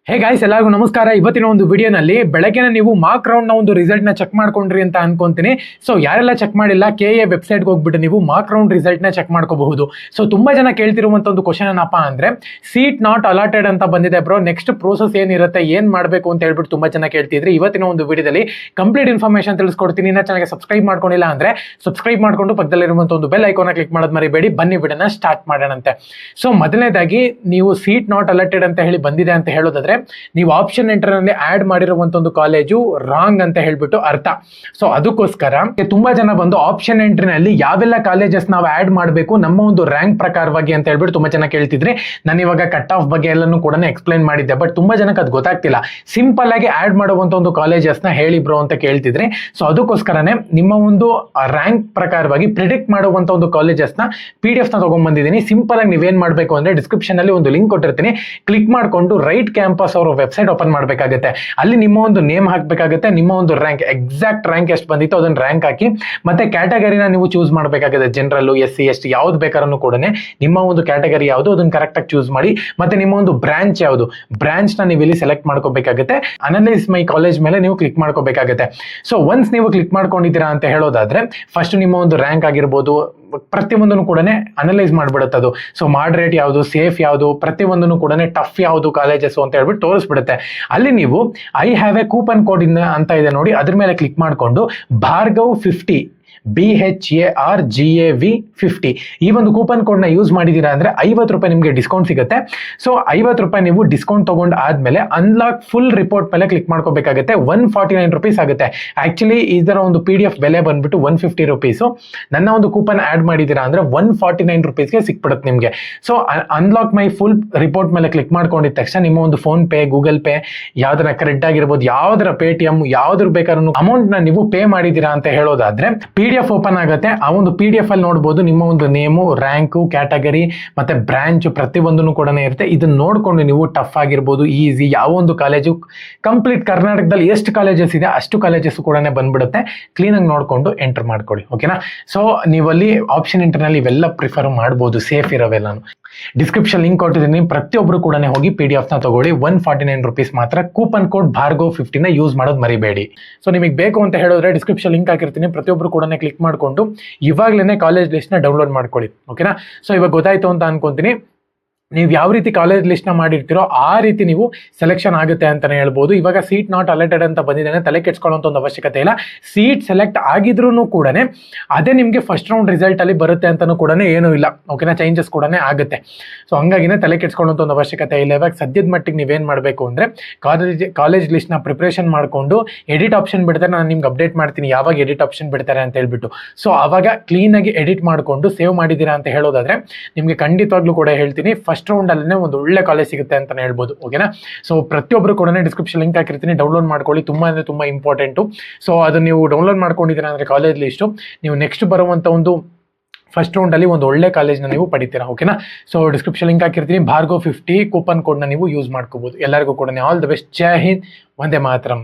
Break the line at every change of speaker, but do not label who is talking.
Hey guys, ಎಲ್ಲರಿಗೂ ನಮಸ್ಕಾರ. ಇವತ್ತಿನ ಒಂದು ವಿಡಿಯೋನಲ್ಲಿ ಬೆಳಗ್ಗೆನ ನೀವು ಮಾರ್ಕ್ ರೌಂಡ್ನ ಒಂದು ರಿಸಲ್ಟ್ನ ಚೆಕ್ ಮಾಡ್ಕೊಂಡ್ರಿ ಅಂತ ಅನ್ಕೊಂತೀನಿ. ಸೊ ಯಾರೆಲ್ಲ ಚೆಕ್ ಮಾಡಿಲ್ಲ, KA ವೆಬ್ಸೈಟ್ಗೆ ಹೋಗ್ಬಿಟ್ಟು ನೀವು ಮಾರ್ಕ್ ರೌಂಡ್ ರಿಸಲ್ಟ್ನ ಚೆಕ್ ಮಾಡ್ಕೋಬಹುದು. ಸೊ ತುಂಬಾ ಜನ ಕೇಳ್ತಿರುವಂತ ಒಂದು ಕ್ವಶನ್ ಏನಪ್ಪ ಅಂದ್ರೆ, ಸೀಟ್ ನಾಟ್ ಅಲಾಟೆಡ್ ಅಂತ ಬಂದಿದೆ ಬ್ರೋ, ನೆಕ್ಸ್ಟ್ ಪ್ರೋಸೆಸ್ ಏನಿರುತ್ತೆ, ಏನ್ ಮಾಡಬೇಕು ಅಂತ ಹೇಳ್ಬಿಟ್ಟು ತುಂಬಾ ಜನ ಕೇಳ್ತಿದ್ರಿ. ಇವತ್ತಿನ ಒಂದು ವಿಡಿಯೋದಲ್ಲಿ ಕಂಪ್ಲೀಟ್ ಇನ್ಫಾರ್ಮೇಶನ್ ತಿಳಿಸ್ಕೊಡ್ತೀನಿ. ಇನ್ನ ಚಾನಲ್ಗೆ ಸಬ್ಸ್ಕ್ರೈಬ್ ಮಾಡ್ಕೊಂಡಿಲ್ಲ ಅಂದ್ರೆ ಸಬ್ಸ್ಕ್ರೈಬ್ ಮಾಡ್ಕೊಂಡು ಪಕ್ಕದಲ್ಲಿರುವಂತ ಒಂದು ಬೆಲ್ ಐಕಾನ್ ಕ್ಲಿಕ್ ಮಾಡೋದು ಮರಿಬೇಡಿ. ಬನ್ನಿ ವಿಡಿಯೋನ ಸ್ಟಾರ್ಟ್ ಮಾಡೋಣಂತೆ. ಸೊ ಮೊದಲನೇದಾಗಿ ನೀವು ಸೀಟ್ ನಾಟ್ ಅಲಾಟೆಡ್ ಅಂತ ಹೇಳಿ ಬಂದಿದೆ ಅಂತ ಹೇಳೋದಾದ್ರೆ, ನೀವು ಆಪ್ಷನ್ ಎಂಟರ್ನಲ್ಲಿ ಆಡ್ ಮಾಡಿರುವಂತ ಒಂದು ಕಾಲೇಜು ರಾಂಗ್ ಅಂತ ಹೇಳ್ಬಿಟ್ಟು ಅರ್ಥ. ಸೊ ಅದಕ್ಕೋಸ್ಕರ ತುಂಬಾ ಜನ ಬಂದು ಆಪ್ಷನ್ ಎಂಟ್ರಿನಲ್ಲಿ ಯಾವೆಲ್ಲ ಕಾಲೇಜಸ್ ನಾವು ಆಡ್ ಮಾಡಬೇಕು ನಮ್ಮ ಒಂದು ರ್ಯಾಂಕ್ ಪ್ರಕಾರವಾಗಿ ಅಂತ ಹೇಳ್ಬಿಟ್ಟು ತುಂಬಾ ಜನ ಕೇಳ್ತಿದ್ರೆ, ನಾನು ಇವಾಗ ಕಟ್ ಆಫ್ ಬಗ್ಗೆ ಎಲ್ಲಾನು ಕೂಡ ಎಕ್ಸ್ಪ್ಲೈನ್ ಮಾಡಿದ್ದೆ. ಬಟ್ ತುಂಬಾ ಜನಕ್ಕೆ ಅದು ಗೊತ್ತಾಗ್ತಿಲ್ಲ. ಸಿಂಪಲ್ ಆಗಿ ಆಡ್ ಮಾಡುವಂತ ಒಂದು ಕಾಲೇಜಸ್ ನ ಹೇಳಿ ಬ್ರೋ ಅಂತ ಕೇಳ್ತಿದ್ರೆ, ಸೊ ಅದಕ್ಕೋಸ್ಕರನೇ ನಿಮ್ಮ ಒಂದು ರ್ಯಾಂಕ್ ಪ್ರಕಾರವಾಗಿ ಪ್ರಿಡಿಕ್ಟ್ ಮಾಡುವಂತ ಒಂದು ಕಾಲೇಜಸ್ ನ PDF ನ ತಗೊಂಡ್ ಬಂದಿದ್ದೀನಿ. ಸಿಂಪಲ್ ಆಗಿ ನೀವೇನ್ ಮಾಡಬೇಕು ಅಂದ್ರೆ, ಡಿಸ್ಕ್ರಿಪ್ಷನ್ ಅಲ್ಲಿ ಒಂದು ಲಿಂಕ್ ಕೊಟ್ಟಿರ್ತೀನಿ, ಕ್ಲಿಕ್ ಮಾಡ್ಕೊಂಡು ರೈಟ್ ಕ್ಯಾಂಪಸ್ ಅವರ ವೆಬ್ಸೈಟ್ ಓಪನ್ ಮಾಡಬೇಕಾಗುತ್ತೆ. ಅಲ್ಲಿ ನಿಮ್ಮ ಒಂದು ನೇಮ್ ಹಾಕಬೇಕಾಗುತ್ತೆ, ನಿಮ್ಮ ಒಂದು ರ್ಯಾಂಕ್, ಎಕ್ಸಾಕ್ಟ್ ರ್ಯಾಂಕ್ ಎಷ್ಟು ಬಂದಿತ್ತು ಅದನ್ನ ರ್ಯಾಂಕ್ ಹಾಕಿ, ಮತ್ತೆ ಕ್ಯಾಟಗರಿನ ನೀವು ಚೂಸ್ ಮಾಡಬೇಕಾಗುತ್ತೆ. ಜನರಲ್, SC, ST ಯಾವ್ದು ಬೇಕಾದ್ರೂ ಕೂಡ ನಿಮ್ಮ ಒಂದು ಕ್ಯಾಟಗರಿ ಯಾವುದು ಅದನ್ನ ಕರೆಕ್ಟ್ ಆಗಿ ಚೂಸ್ ಮಾಡಿ, ಮತ್ತೆ ನಿಮ್ಮ ಒಂದು ಬ್ರಾಂಚ್ ಯಾವುದು, ಬ್ರಾಂಚ್ ನ ನೀವು ಇಲ್ಲಿ ಸೆಲೆಕ್ಟ್ ಮಾಡ್ಕೋಬೇಕಾಗುತ್ತೆ. ಅನಲೈಸ್ ಮೈ ಕಾಲೇಜ್ ಮೇಲೆ ನೀವು ಕ್ಲಿಕ್ ಮಾಡ್ಕೋಬೇಕಾಗುತ್ತೆ. ಸೊ ಒನ್ಸ್ ನೀವು ಕ್ಲಿಕ್ ಮಾಡ್ಕೊಂಡಿದ್ದೀರಾ ಅಂತ ಹೇಳೋದಾದ್ರೆ, ಫಸ್ಟ್ ನಿಮ್ಮ ಒಂದು ರ್ಯಾಂಕ್ ಆಗಿರ್ಬೋದು, ಪ್ರತಿಯೊಂದನ್ನು ಕೂಡ ಅನಲೈಸ್ ಮಾಡ್ಬಿಡುತ್ತೆ ಅದು. ಸೊ ಮಾಡ್ರೇಟ್ ಯಾವುದು, ಸೇಫ್ ಯಾವುದು, ಪ್ರತಿಯೊಂದನ್ನು ಕೂಡ ಟಫ್ ಯಾವುದು ಕಾಲೇಜಸ್ ಅಂತ ಹೇಳ್ಬಿಟ್ಟು ತೋರಿಸ್ಬಿಡುತ್ತೆ. ಅಲ್ಲಿ ನೀವು I have A coupon code ಅಂತ ಇದೆ ನೋಡಿ, ಅದ್ರ ಮೇಲೆ ಕ್ಲಿಕ್ ಮಾಡ್ಕೊಂಡು ಭಾರ್ಗವ್ 50 BHARGAV 50 ಈ ಒಂದು ಕೂಪನ್ ಕೋಡ್ ನ ಯೂಸ್ ಮಾಡಿದೀರಾ ಅಂದ್ರೆ 50 ರೂಪಾಯಿ ನಿಮಗೆ ಡಿಸ್ಕೌಂಟ್ ಸಿಗುತ್ತೆ. ಸೊ 50 ರೂಪಾಯಿ ನೀವು ಡಿಸ್ಕೌಂಟ್ ತಗೊಂಡ್ ಆದ್ಮೇಲೆ ಅನ್ಲಾಕ್ ಫುಲ್ ರಿಪೋರ್ಟ್ ಮೇಲೆ ಕ್ಲಿಕ್ ಮಾಡ್ಕೋಬೇಕಾಗುತ್ತೆ. 149 ರುಪೀಸ್ ಆಗುತ್ತೆ. ಆಕ್ಚುಲಿ ಇದರ ಒಂದು PDF ಬೆಲೆ ಬಂದ್ಬಿಟ್ಟು 150 ರುಪೀಸ್. ನನ್ನ ಒಂದು ಕೂಪನ್ ಆಡ್ ಮಾಡಿದೀರಾ ಅಂದ್ರೆ 149 ರುಪೀಸ್ಗೆ ಸಿಕ್ಬಿಡುತ್ತೆ ನಿಮಗೆ. So unlock my full report ಮೇಲೆ ಕ್ಲಿಕ್ ಮಾಡ್ಕೊಂಡಿದ ತಕ್ಷಣ ನಿಮ್ಮ ಒಂದು ಫೋನ್ ಪೇ, ಗೂಗಲ್ ಪೇ, ಯಾವ್ದರ ಕ್ರೆಡಿಟ್ ಆಗಿರ್ಬೋದು, ಯಾವ್ದರ Paytm, ಯಾವ್ದ್ರ ಬೇಕಾದ್ರೂ ಅಮೌಂಟ್ ನ ನೀವು ಪೇ ಮಾಡಿದೀರಾ ಅಂತ ಹೇಳೋದಾದ್ರೆ PDF ಓಪನ್ ಆಗುತ್ತೆ. ಆ ಒಂದು PDF ಅಲ್ಲಿ ನೋಡಬಹುದು ನಿಮ್ಮ ಒಂದು ನೇಮು, ರ್ಯಾಂಕು, ಕ್ಯಾಟಗರಿ ಮತ್ತೆ ಬ್ರಾಂಚ್ ಪ್ರತಿಯೊಂದನ್ನು ಕೂಡ ಇರುತ್ತೆ. ಇದನ್ನ ನೋಡ್ಕೊಂಡು ನೀವು ಟಫ್ ಆಗಿರ್ಬೋದು, ಈಸಿ, ಯಾವ ಒಂದು ಕಾಲೇಜು ಕಂಪ್ಲೀಟ್ ಕರ್ನಾಟಕದಲ್ಲಿ ಎಷ್ಟು ಕಾಲೇಜಸ್ ಇದೆ ಅಷ್ಟು ಕಾಲೇಜಸ್ ಕೂಡ ಬಂದ್ಬಿಡುತ್ತೆ. ಕ್ಲೀನ್ ಆಗಿ ನೋಡ್ಕೊಂಡು ಎಂಟರ್ ಮಾಡ್ಕೊಳ್ಳಿ, ಓಕೆನಾ. ಸೊ ನೀವಲ್ಲಿ ಆಪ್ಷನ್ ಎಂಟರ್ನಲ್ಲಿ ಇವೆಲ್ಲ ಪ್ರಿಫರ್ ಮಾಡ್ಬೋದು, ಸೇಫ್ ಇರೋವೆಲ್ಲಾನು. ಡಿಸ್ಕ್ರಿಪ್ಷನ್ ಲಿಂಕ್ ಕೊಟ್ಟಿದ್ದೀನಿ, ಪ್ರತಿಯೊಬ್ರು ಕೂಡ ಹೋಗಿ PDF ನ ತಗೊಳ್ಳಿ. 149 ರುಪೀಸ್ ಮಾತ್ರ. ಕೂಪನ್ ಕೋಡ್ ಭಾರ್ಗವ್ 50 ನ ಯೂಸ್ ಮಾಡೋದು ಮರಿಬೇಡಿ. ಸೊ ನಿಮಗೆ ಬೇಕು ಅಂತ ಹೇಳಿದ್ರೆ ಡಿಸ್ಕ್ರಿಪ್ಷನ್ ಲಿಂಕ್ ಹಾಕಿರ್ತೀನಿ, ಪ್ರತಿಯೊಬ್ರು ಕೂಡ ಕ್ಲಿಕ್ ಮಾಡ್ಕೊಂಡು ಇವಾಗಲೇ ಕಾಲೇಜ್ ಲಿಸ್ಟ್ ನ ಡೌನ್ಲೋಡ್ ಮಾಡ್ಕೊಳ್ಳಿ, ಓಕೆನಾ. ಸೊ ಇವಾಗ ಗೊತ್ತಾಯ್ತು ಅಂತ ಅನ್ಕೊಂತೀನಿ. ನೀವು ಯಾವ ರೀತಿ ಕಾಲೇಜ್ ಲಿಸ್ಟ್ ನ ಮಾಡಿರ್ತೀರೋ ಆ ರೀತಿ ನೀವು ಸೆಲೆಕ್ಷನ್ ಆಗುತ್ತೆ ಅಂತಾನೆ ಹೇಳ್ಬೋದು. ಇವಾಗ ಸೀಟ್ ನಾಟ್ ಅಲಾಟೆಡ್ ಅಂತ ಬಂದಿದ್ದಾನೆ, ತಲೆ ಕೆಡ್ಸ್ಕೊಳ್ಳೋಂತ ಒಂದು ಅವಶ್ಯಕತೆ ಇಲ್ಲ. ಸೀಟ್ ಸೆಲೆಕ್ಟ್ ಆಗಿದ್ರು ಕೂಡ ಅದೇ ನಿಮಗೆ ಫಸ್ಟ್ ರೌಂಡ್ ರಿಸಲ್ಟ್ ಅಲ್ಲಿ ಬರುತ್ತೆ ಅಂತಾನು ಕೂಡ ಏನೂ ಇಲ್ಲ, ಓಕೆನಾ. ಚೇಂಜಸ್ ಕೂಡ ಆಗುತ್ತೆ. ಸೊ ಹಂಗಾಗಿನೇ ತಲೆ ಕೆಡ್ಸ್ಕೊಳ್ಳೋಂತ ಒಂದು ಅವಶ್ಯಕತೆ ಇಲ್ಲ. ಇವಾಗ ಸದ್ಯದ ಮಟ್ಟಿಗೆ ನೀವೇನ್ ಮಾಡಬೇಕು ಅಂದ್ರೆ, ಕಾಲೇಜ್ ಲಿಸ್ಟ್ ನ ಪ್ರಿಪರೇಷನ್ ಮಾಡ್ಕೊಂಡು ಎಡಿಟ್ ಆಪ್ಷನ್ ಬಿಡ್ತಾರೆ, ನಾನು ನಿಮ್ಗೆ ಅಪ್ಡೇಟ್ ಮಾಡ್ತೀನಿ ಯಾವಾಗ ಎಡಿಟ್ ಆಪ್ಷನ್ ಬಿಡ್ತಾರೆ ಅಂತ ಹೇಳ್ಬಿಟ್ಟು. ಸೊ ಅವಾಗ ಕ್ಲೀನ್ ಆಗಿ ಎಡಿಟ್ ಮಾಡ್ಕೊಂಡು ಸೇವ್ ಮಾಡಿದ್ದೀರಾ ಅಂತ ಹೇಳೋದಾದ್ರೆ ನಿಮ್ಗೆ ಖಂಡಿತವಾಗ್ಲೂ ಕೂಡ ಹೇಳ್ತೀನಿ, ಫಸ್ಟ್ ರೌಂಡ್ ಅಲ್ಲೇ ಒಂದು ಒಳ್ಳೆ ಕಾಲೇಜ್ ಸಿಗುತ್ತೆ ಅಂತಾನೆ ಹೇಳ್ಬೋದು, ಓಕೆನಾ. ಸೊ ಪ್ರತಿಯೊಬ್ಬರು ಕೂಡ ಡಿಸ್ಕ್ರಿಪ್ಷನ್ ಲಿಂಕ್ ಹಾಕಿರ್ತೀನಿ, ಡೌನ್ಲೋಡ್ ಮಾಡ್ಕೊಳ್ಳಿ. ತುಂಬಾ ಅಂದ್ರೆ ತುಂಬಾ ಇಂಪಾರ್ಟೆಂಟು. ಸೊ ಅದು ನೀವು ಡೌನ್ಲೋಡ್ ಮಾಡ್ಕೊಂಡಿದ್ದೀರಾ ಅಂದ್ರೆ ಕಾಲೇಜ್ ಲಿಸ್ಟು, ನೀವು ನೆಕ್ಸ್ಟ್ ಬರುವಂತ ಒಂದು ಫಸ್ಟ್ ರೌಂಡ್ ಅಲ್ಲಿ ಒಂದು ಒಳ್ಳೆ ಕಾಲೇಜ್ನ ನೀವು ಪಡಿತೀರಾ, ಓಕೆನಾ. ಸೊ ಡಿಸ್ಕ್ರಿಪ್ಷನ್ ಲಿಂಕ್ ಹಾಕಿರ್ತೀನಿ, ಭಾರ್ಗವ್ 50 ಕೂಪನ್ ಕೋಡ್ ನ ನೀವು ಯೂಸ್ ಮಾಡ್ಕೋಬಹುದು. ಎಲ್ಲರಿಗೂ ಕೂಡ all the best. Jai Hind, Vande Mataram.